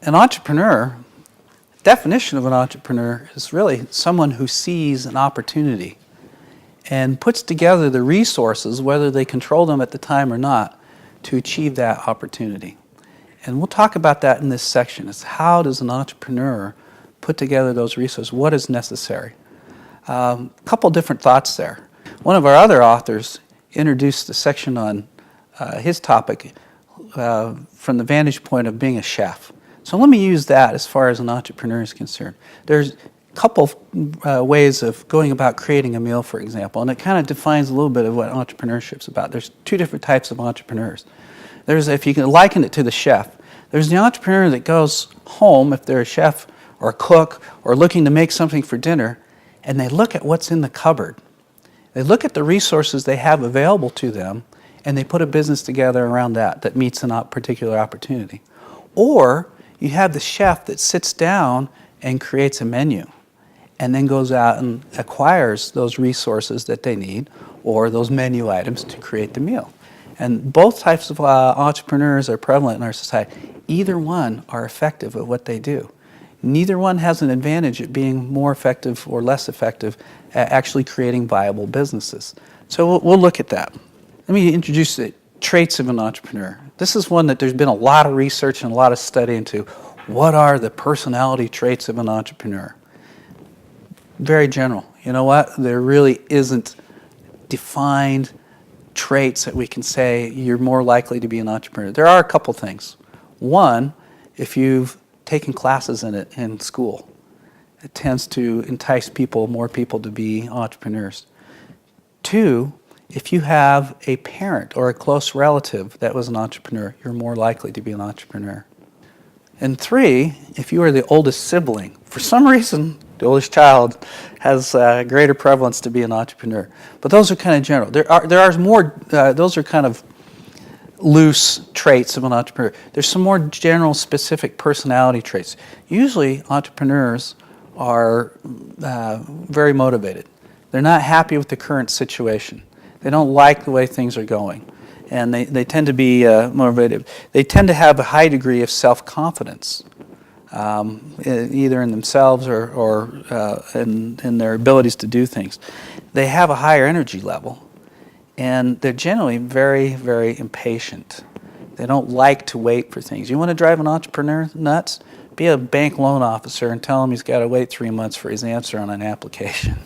An entrepreneur, definition of an entrepreneur is really someone who sees an opportunity and puts together the resources, whether they control them at the time or not, to achieve that opportunity. And we'll talk about that in this section. It's how does an entrepreneur put together those resources? What is necessary? A couple different thoughts there. One of our other authors introduced a section on his topic from the vantage point of being a chef. So let me use that as far as an entrepreneur is concerned. There's a couple ways of going about creating a meal, for example, and it kind of defines a little bit of what entrepreneurship is about. There's two different types of entrepreneurs. There's, if you can liken it to the chef, there's the entrepreneur that goes home, if they're a chef or a cook or looking to make something for dinner, and they look at what's in the cupboard. They look at the resources they have available to them, and they put a business together around that meets a particular opportunity. Or you have the chef that sits down and creates a menu and then goes out and acquires those resources that they need or those menu items to create the meal. And both types of entrepreneurs are prevalent in our society. Either one are effective at what they do. Neither one has an advantage at being more effective or less effective at actually creating viable businesses. So we'll look at that. Let me introduce the traits of an entrepreneur. This is one that there's been a lot of research and a lot of study into. What are the personality traits of an entrepreneur? Very general. You know what? There really isn't defined traits that we can say you're more likely to be an entrepreneur. There are a couple things. One, if you've taken classes in it in school, it tends to entice more people to be entrepreneurs. Two, if you have a parent or a close relative that was an entrepreneur, you're more likely to be an entrepreneur. And three, if you are the oldest sibling, for some reason, the oldest child has a greater prevalence to be an entrepreneur. But those are kind of general. There are more, those are kind of loose traits of an entrepreneur. There's some more general, specific personality traits. Usually, entrepreneurs are very motivated. They're not happy with the current situation. They don't like the way things are going. And they tend to be motivated. They tend to have a high degree of self-confidence, either in themselves or in their abilities to do things. They have a higher energy level, and they're generally very, very impatient. They don't like to wait for things. You want to drive an entrepreneur nuts? Be a bank loan officer and tell him he's got to wait 3 months for his answer on an application.